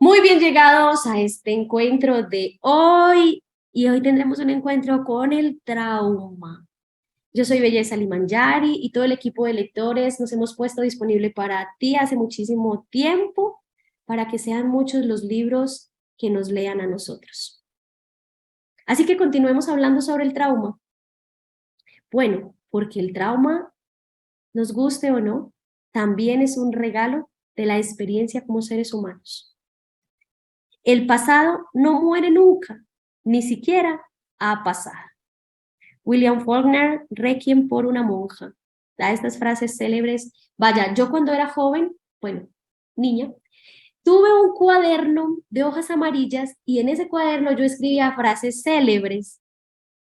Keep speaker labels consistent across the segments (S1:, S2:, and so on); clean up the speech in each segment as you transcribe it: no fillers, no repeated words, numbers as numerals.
S1: Muy bien llegados a este encuentro de hoy y hoy tendremos un encuentro con el trauma. Yo soy Belleza Limanjari y todo el equipo de lectores nos hemos puesto disponible para ti hace muchísimo tiempo para que sean muchos los libros que nos lean a nosotros. Así que continuemos hablando sobre el trauma. Bueno, porque el trauma, nos guste o no, también es un regalo de la experiencia como seres humanos. El pasado no muere nunca, ni siquiera ha pasado. William Faulkner, Requiem por una monja. Da estas frases célebres. Vaya, yo cuando era joven, bueno, niña, tuve un cuaderno de hojas amarillas y en ese cuaderno yo escribía frases célebres.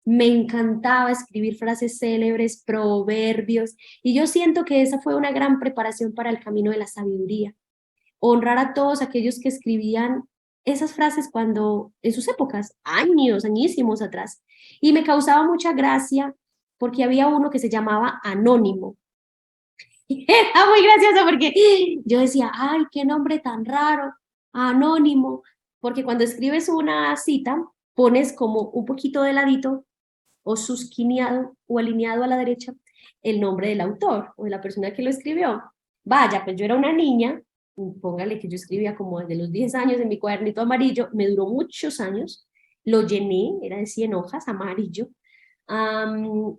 S1: Me encantaba escribir frases célebres, proverbios, y yo siento que esa fue una gran preparación para el camino de la sabiduría. Honrar a todos aquellos que escribían esas frases cuando, en sus épocas, años, añísimos atrás. Y me causaba mucha gracia porque había uno que se llamaba Anónimo. Era muy gracioso porque yo decía, ay, qué nombre tan raro, Anónimo, porque cuando escribes una cita, pones como un poquito de ladito o susquineado o alineado a la derecha el nombre del autor o de la persona que lo escribió. Vaya, pues yo era una niña, póngale que yo escribía como desde los 10 años en mi cuadernito amarillo, me duró muchos años, lo llené, era de 100 hojas, amarillo. Um,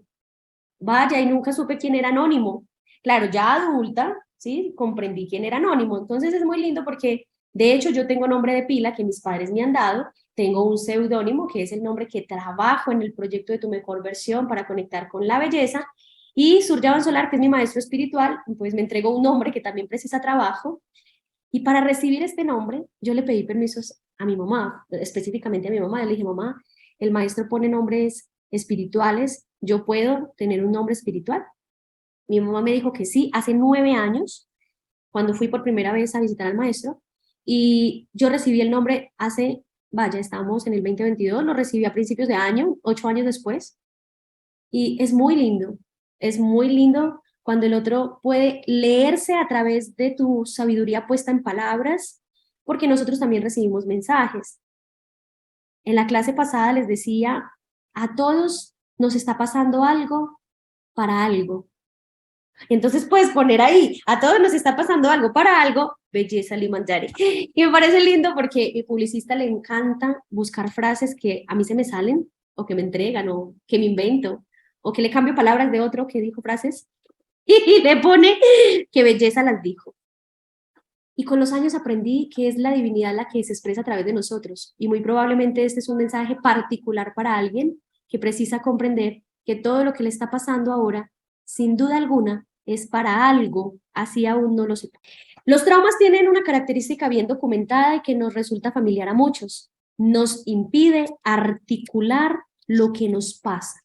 S1: Vaya, y nunca supe quién era Anónimo. Claro, ya adulta, ¿sí? Comprendí quién era Anónimo. Entonces es muy lindo porque, de hecho, yo tengo nombre de pila que mis padres me han dado, tengo un seudónimo que es el nombre que trabajo en el proyecto de Tu Mejor Versión para conectar con la belleza, y Suryavan Solar, que es mi maestro espiritual, pues me entregó un nombre que también precisa trabajo, y para recibir este nombre, yo le pedí permisos a mi mamá, específicamente a mi mamá. Yo le dije, mamá, el maestro pone nombres espirituales, ¿yo puedo tener un nombre espiritual? Mi mamá me dijo que sí, hace 9 años, cuando fui por primera vez a visitar al maestro, y yo recibí el nombre hace, vaya, estamos en el 2022, lo recibí a principios de año, 8 años después, y es muy lindo cuando el otro puede leerse a través de tu sabiduría puesta en palabras, porque nosotros también recibimos mensajes. En la clase pasada les decía, a todos nos está pasando algo para algo. Entonces puedes poner ahí, a todos nos está pasando algo para algo, Belleza Limanjari. Y me parece lindo porque mi publicista le encanta buscar frases que a mí se me salen, o que me entregan, o que me invento, o que le cambio palabras de otro que dijo frases, y le pone que Belleza las dijo. Y con los años aprendí que es la divinidad la que se expresa a través de nosotros. Y muy probablemente este es un mensaje particular para alguien que precisa comprender que todo lo que le está pasando ahora, sin duda alguna, es para algo, así aún no lo sepa. Los traumas tienen una característica bien documentada y que nos resulta familiar a muchos. Nos impide articular lo que nos pasa.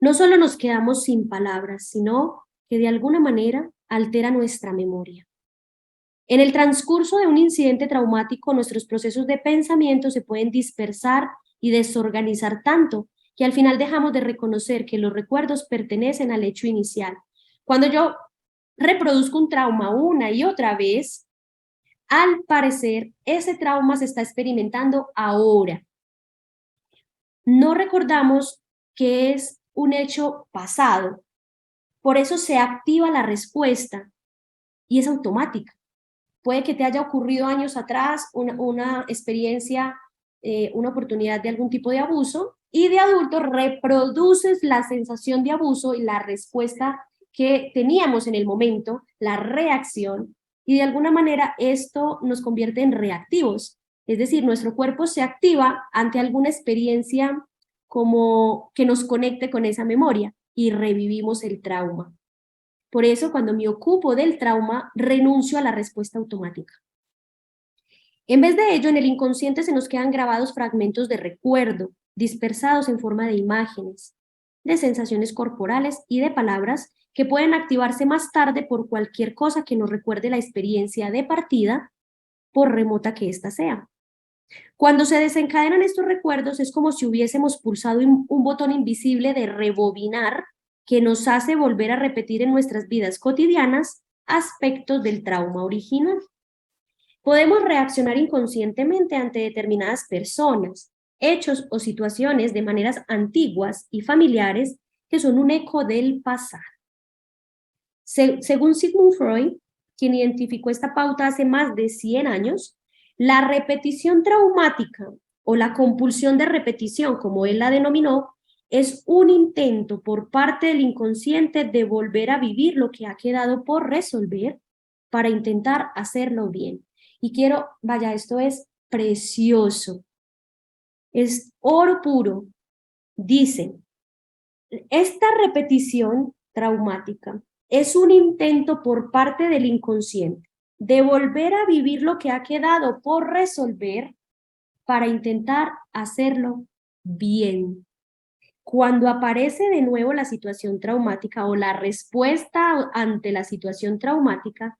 S1: No solo nos quedamos sin palabras, sino que de alguna manera altera nuestra memoria. En el transcurso de un incidente traumático, nuestros procesos de pensamiento se pueden dispersar y desorganizar tanto que al final dejamos de reconocer que los recuerdos pertenecen al hecho inicial. Cuando yo reproduzco un trauma una y otra vez, al parecer ese trauma se está experimentando ahora. No recordamos que es un hecho pasado, por eso se activa la respuesta y es automática. Puede que te haya ocurrido años atrás una experiencia, una oportunidad de algún tipo de abuso, y de adulto reproduces la sensación de abuso y la respuesta que teníamos en el momento, la reacción, y de alguna manera esto nos convierte en reactivos. Es decir, nuestro cuerpo se activa ante alguna experiencia como que nos conecte con esa memoria y revivimos el trauma. Por eso, cuando me ocupo del trauma, renuncio a la respuesta automática. En vez de ello, en el inconsciente se nos quedan grabados fragmentos de recuerdo, dispersados en forma de imágenes, de sensaciones corporales y de palabras que pueden activarse más tarde por cualquier cosa que nos recuerde la experiencia de partida, por remota que ésta sea. Cuando se desencadenan estos recuerdos es como si hubiésemos pulsado un botón invisible de rebobinar que nos hace volver a repetir en nuestras vidas cotidianas aspectos del trauma original. Podemos reaccionar inconscientemente ante determinadas personas, hechos o situaciones de maneras antiguas y familiares que son un eco del pasado. Según Sigmund Freud, quien identificó esta pauta hace más de 100 años, la repetición traumática o la compulsión de repetición, como él la denominó, es un intento por parte del inconsciente de volver a vivir lo que ha quedado por resolver para intentar hacerlo bien. Y quiero, vaya, esto es precioso, es oro puro. Dicen, esta repetición traumática es un intento por parte del inconsciente de volver a vivir lo que ha quedado por resolver para intentar hacerlo bien. Cuando aparece de nuevo la situación traumática o la respuesta ante la situación traumática,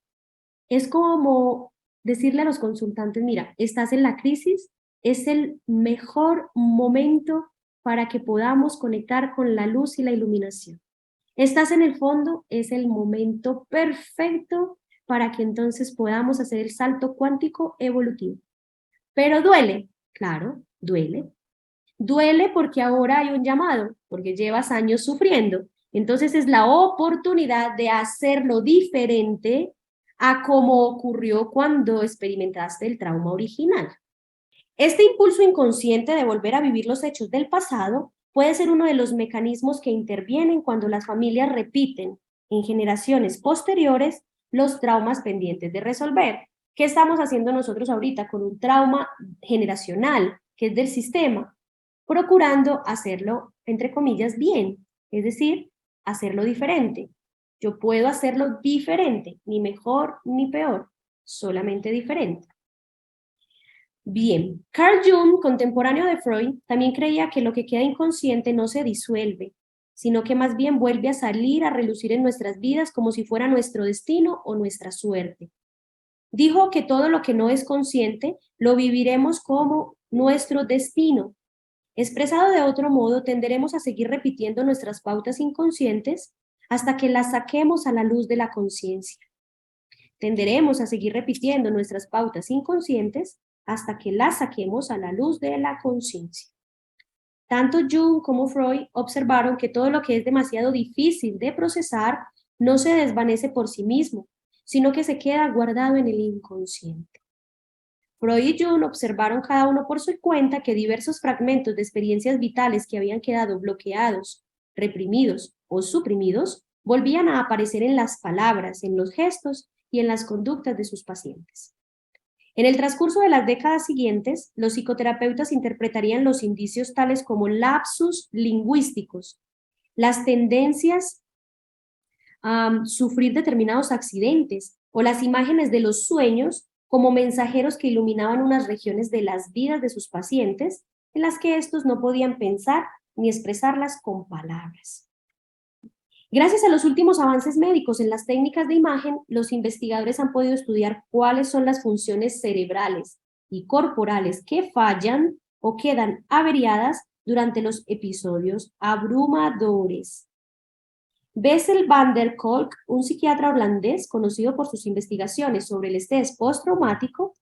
S1: es como decirle a los consultantes, mira, estás en la crisis, es el mejor momento para que podamos conectar con la luz y la iluminación. Estás en el fondo, es el momento perfecto para que entonces podamos hacer el salto cuántico evolutivo. Pero duele, claro, duele. Duele porque ahora hay un llamado, porque llevas años sufriendo. Entonces es la oportunidad de hacerlo diferente a como ocurrió cuando experimentaste el trauma original. Este impulso inconsciente de volver a vivir los hechos del pasado puede ser uno de los mecanismos que intervienen cuando las familias repiten en generaciones posteriores los traumas pendientes de resolver. ¿Qué estamos haciendo nosotros ahorita con un trauma generacional, que es del sistema? Procurando hacerlo, entre comillas, bien, es decir, hacerlo diferente. Yo puedo hacerlo diferente, ni mejor ni peor, solamente diferente. Bien, Carl Jung, contemporáneo de Freud, también creía que lo que queda inconsciente no se disuelve, sino que más bien vuelve a salir a relucir en nuestras vidas como si fuera nuestro destino o nuestra suerte. Dijo que todo lo que no es consciente lo viviremos como nuestro destino. Expresado de otro modo, tenderemos a seguir repitiendo nuestras pautas inconscientes hasta que las saquemos a la luz de la conciencia. Tenderemos a seguir repitiendo nuestras pautas inconscientes hasta que las saquemos a la luz de la conciencia. Tanto Jung como Freud observaron que todo lo que es demasiado difícil de procesar no se desvanece por sí mismo, sino que se queda guardado en el inconsciente. Freud y Jung observaron cada uno por su cuenta que diversos fragmentos de experiencias vitales que habían quedado bloqueados, reprimidos o suprimidos volvían a aparecer en las palabras, en los gestos y en las conductas de sus pacientes. En el transcurso de las décadas siguientes, los psicoterapeutas interpretarían los indicios tales como lapsus lingüísticos, las tendencias a sufrir determinados accidentes o las imágenes de los sueños como mensajeros que iluminaban unas regiones de las vidas de sus pacientes en las que estos no podían pensar ni expresarlas con palabras. Gracias a los últimos avances médicos en las técnicas de imagen, los investigadores han podido estudiar cuáles son las funciones cerebrales y corporales que fallan o quedan averiadas durante los episodios abrumadores. Bessel van der Kolk, un psiquiatra holandés conocido por sus investigaciones sobre el estrés postraumático,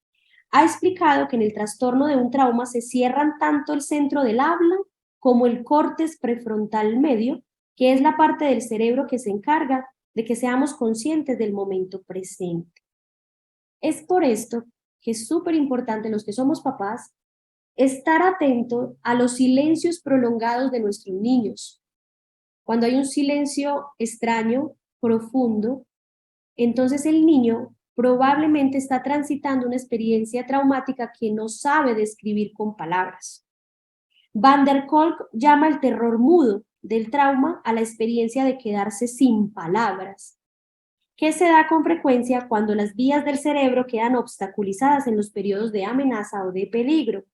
S1: ha explicado que en el trastorno de un trauma se cierran tanto el centro del habla como el córtex prefrontal medio, que es la parte del cerebro que se encarga de que seamos conscientes del momento presente. Es por esto que es súper importante los que somos papás estar atentos a los silencios prolongados de nuestros niños. Cuando hay un silencio extraño, profundo, entonces el niño probablemente está transitando una experiencia traumática que no sabe describir con palabras. Van der Kolk llama el terror mudo del trauma a la experiencia de quedarse sin palabras, que se da con frecuencia cuando las vías del cerebro quedan obstaculizadas en los periodos de amenaza o de peligro.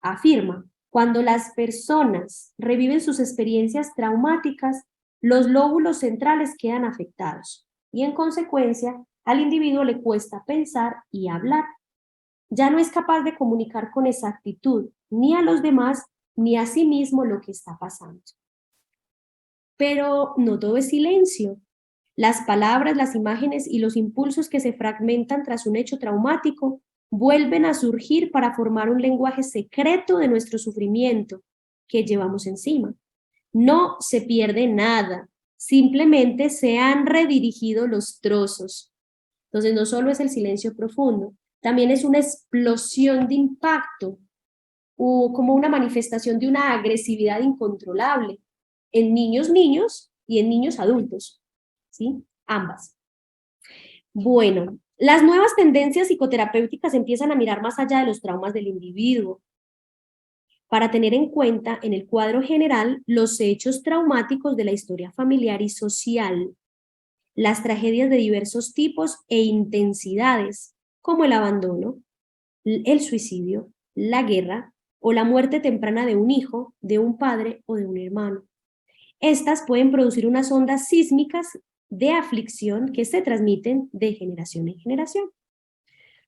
S1: Afirma, cuando las personas reviven sus experiencias traumáticas, los lóbulos centrales quedan afectados y en consecuencia al individuo le cuesta pensar y hablar. Ya no es capaz de comunicar con exactitud ni a los demás ni a sí mismo lo que está pasando. Pero no todo es silencio. Las palabras, las imágenes y los impulsos que se fragmentan tras un hecho traumático vuelven a surgir para formar un lenguaje secreto de nuestro sufrimiento que llevamos encima. No se pierde nada, simplemente se han redirigido los trozos. Entonces no solo es el silencio profundo, también es una explosión de impacto o como una manifestación de una agresividad incontrolable en niños y en niños adultos, ¿sí? Ambas. Bueno, las nuevas tendencias psicoterapéuticas empiezan a mirar más allá de los traumas del individuo para tener en cuenta en el cuadro general los hechos traumáticos de la historia familiar y social, las tragedias de diversos tipos e intensidades, como el abandono, el suicidio, la guerra o la muerte temprana de un hijo, de un padre o de un hermano. Estas pueden producir unas ondas sísmicas de aflicción que se transmiten de generación en generación.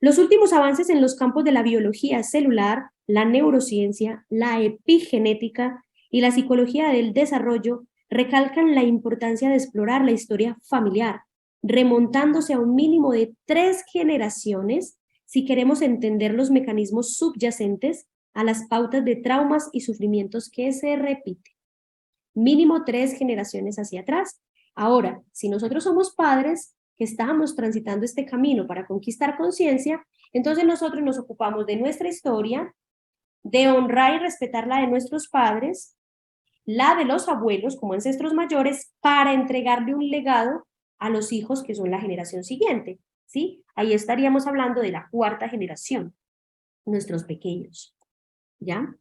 S1: Los últimos avances en los campos de la biología celular, la neurociencia, la epigenética y la psicología del desarrollo recalcan la importancia de explorar la historia familiar, remontándose a un mínimo de 3 generaciones si queremos entender los mecanismos subyacentes a las pautas de traumas y sufrimientos que se repiten. Mínimo 3 generaciones hacia atrás. Ahora, si nosotros somos padres que estamos transitando este camino para conquistar conciencia, entonces nosotros nos ocupamos de nuestra historia, de honrar y respetar la de nuestros padres, la de los abuelos como ancestros mayores, para entregarle un legado a los hijos que son la generación siguiente, ¿sí? Ahí estaríamos hablando de la 4ª generación, nuestros pequeños, ¿ya?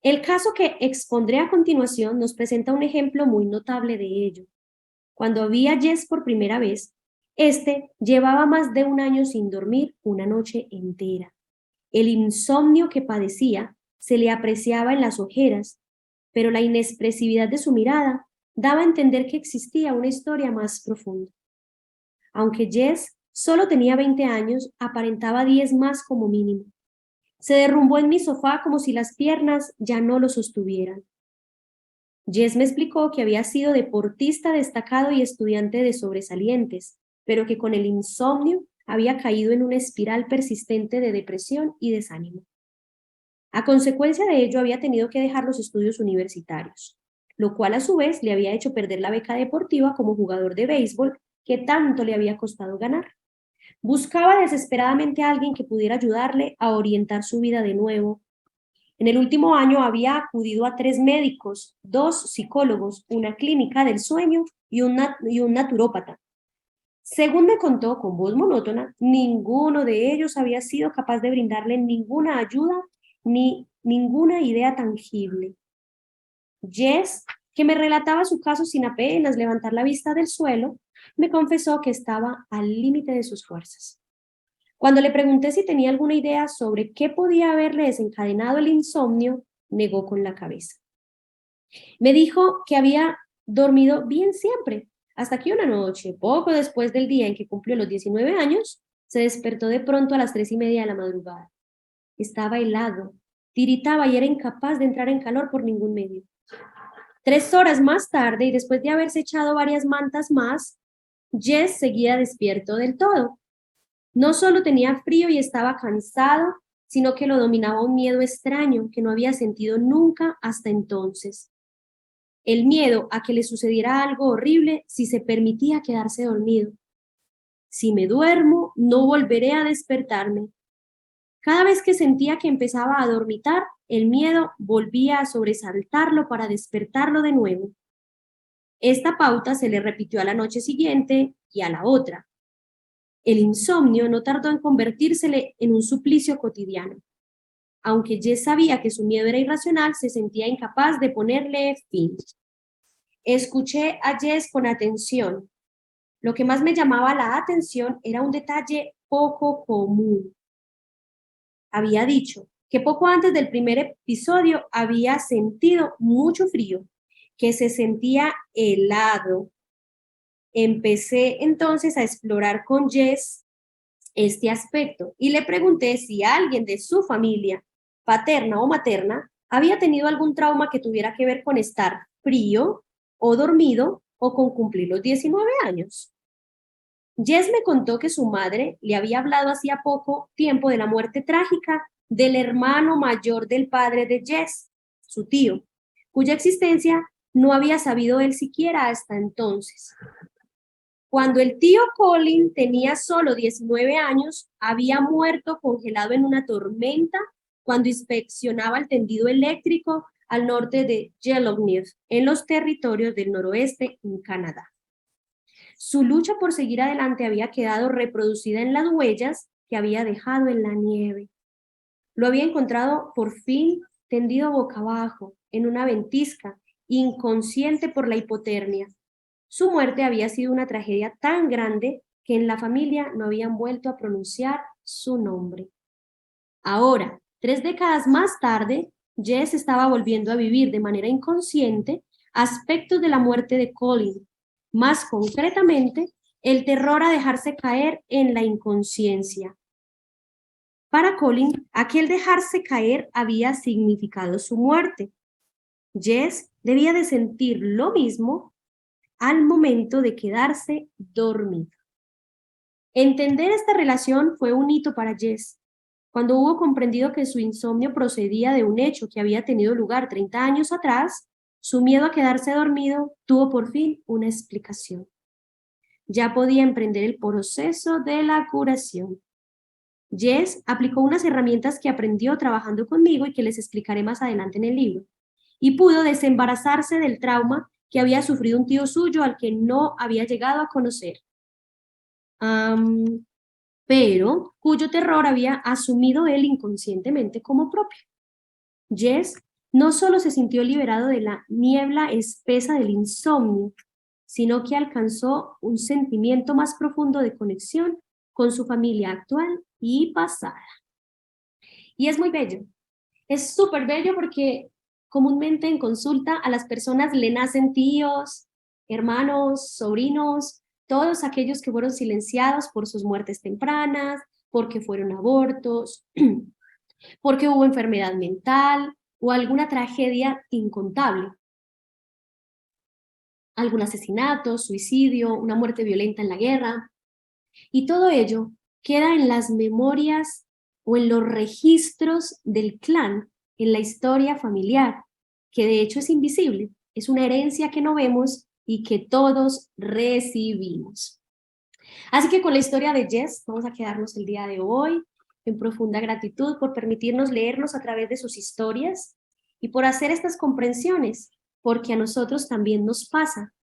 S1: El caso que expondré a continuación nos presenta un ejemplo muy notable de ello. Cuando vi a Jess por primera vez, llevaba más de un año sin dormir una noche entera. El insomnio que padecía se le apreciaba en las ojeras, pero la inexpresividad de su mirada daba a entender que existía una historia más profunda. Aunque Jess solo tenía 20 años, aparentaba 10 más como mínimo. Se derrumbó en mi sofá como si las piernas ya no lo sostuvieran. Jess me explicó que había sido deportista destacado y estudiante de sobresalientes, pero que con el insomnio había caído en una espiral persistente de depresión y desánimo. A consecuencia de ello, había tenido que dejar los estudios universitarios, lo cual a su vez le había hecho perder la beca deportiva como jugador de béisbol que tanto le había costado ganar. Buscaba desesperadamente a alguien que pudiera ayudarle a orientar su vida de nuevo. En el último año había acudido a 3 médicos, 2 psicólogos, una clínica del sueño y un naturópata. Según me contó con voz monótona, ninguno de ellos había sido capaz de brindarle ninguna ayuda ni ninguna idea tangible. Jess, que me relataba su caso sin apenas levantar la vista del suelo, me confesó que estaba al límite de sus fuerzas. Cuando le pregunté si tenía alguna idea sobre qué podía haberle desencadenado el insomnio, negó con la cabeza. Me dijo que había dormido bien siempre, hasta que una noche, poco después del día en que cumplió los 19 años, se despertó de pronto a las 3:30 de la madrugada. Estaba helado, tiritaba y era incapaz de entrar en calor por ningún medio. 3 horas más tarde, y después de haberse echado varias mantas más, Jess seguía despierto del todo. No solo tenía frío y estaba cansado, sino que lo dominaba un miedo extraño que no había sentido nunca hasta entonces. El miedo a que le sucediera algo horrible si se permitía quedarse dormido. Si me duermo, no volveré a despertarme. Cada vez que sentía que empezaba a dormitar, el miedo volvía a sobresaltarlo para despertarlo de nuevo. Esta pauta se le repitió a la noche siguiente y a la otra. El insomnio no tardó en convertírsele en un suplicio cotidiano. Aunque Jess sabía que su miedo era irracional, se sentía incapaz de ponerle fin. Escuché a Jess con atención. Lo que más me llamaba la atención era un detalle poco común. Había dicho que poco antes del primer episodio había sentido mucho frío, que se sentía helado. Empecé entonces a explorar con Jess este aspecto y le pregunté si alguien de su familia, paterna o materna, había tenido algún trauma que tuviera que ver con estar frío o dormido o con cumplir los 19 años. Jess me contó que su madre le había hablado hacía poco tiempo de la muerte trágica del hermano mayor del padre de Jess, su tío, cuya existencia no había sabido él siquiera hasta entonces. Cuando el tío Colin tenía solo 19 años, había muerto congelado en una tormenta cuando inspeccionaba el tendido eléctrico al norte de Yellowknife, en los territorios del noroeste en Canadá. Su lucha por seguir adelante había quedado reproducida en las huellas que había dejado en la nieve. Lo había encontrado por fin tendido boca abajo, en una ventisca, inconsciente por la hipotermia. Su muerte había sido una tragedia tan grande que en la familia no habían vuelto a pronunciar su nombre. Ahora, 3 décadas más tarde, Jess estaba volviendo a vivir de manera inconsciente aspectos de la muerte de Colin, más concretamente, el terror a dejarse caer en la inconsciencia. Para Colin, aquel dejarse caer había significado su muerte. Jess debía de sentir lo mismo al momento de quedarse dormido. Entender esta relación fue un hito para Jess. Cuando hubo comprendido que su insomnio procedía de un hecho que había tenido lugar 30 años atrás, su miedo a quedarse dormido tuvo por fin una explicación. Ya podía emprender el proceso de la curación. Jess aplicó unas herramientas que aprendió trabajando conmigo y que les explicaré más adelante en el libro, y pudo desembarazarse del trauma que había sufrido un tío suyo al que no había llegado a conocer, pero cuyo terror había asumido él inconscientemente como propio. Jess no solo se sintió liberado de la niebla espesa del insomnio, sino que alcanzó un sentimiento más profundo de conexión con su familia actual y pasada. Y es muy bello. Es súper bello porque comúnmente en consulta a las personas le nacen tíos, hermanos, sobrinos, todos aquellos que fueron silenciados por sus muertes tempranas, porque fueron abortos, porque hubo enfermedad mental o alguna tragedia incontable, algún asesinato, suicidio, una muerte violenta en la guerra. Y todo ello queda en las memorias o en los registros del clan, en la historia familiar, que de hecho es invisible, es una herencia que no vemos y que todos recibimos. Así que con la historia de Jess vamos a quedarnos el día de hoy en profunda gratitud por permitirnos leernos a través de sus historias y por hacer estas comprensiones, porque a nosotros también nos pasa.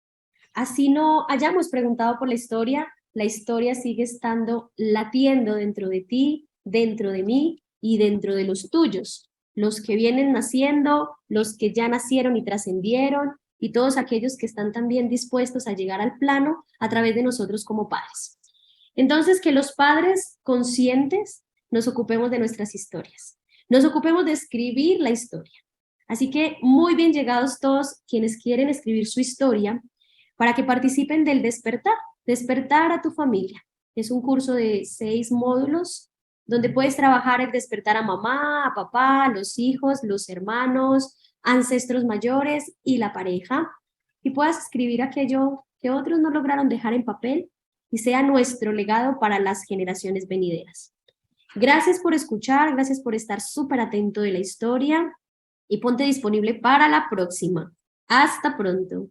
S1: Así no hayamos preguntado por la historia sigue estando latiendo dentro de ti, dentro de mí y dentro de los tuyos, los que vienen naciendo, los que ya nacieron y trascendieron, y todos aquellos que están también dispuestos a llegar al plano a través de nosotros como padres. Entonces, que los padres conscientes nos ocupemos de nuestras historias, nos ocupemos de escribir la historia. Así que muy bien llegados todos quienes quieren escribir su historia para que participen del despertar a tu familia. Es un curso de 6 módulos donde puedes trabajar el despertar a mamá, a papá, a los hijos, los hermanos, ancestros mayores y la pareja, y puedas escribir aquello que otros no lograron dejar en papel y sea nuestro legado para las generaciones venideras. Gracias por escuchar, gracias por estar súper atento de la historia y ponte disponible para la próxima. Hasta pronto.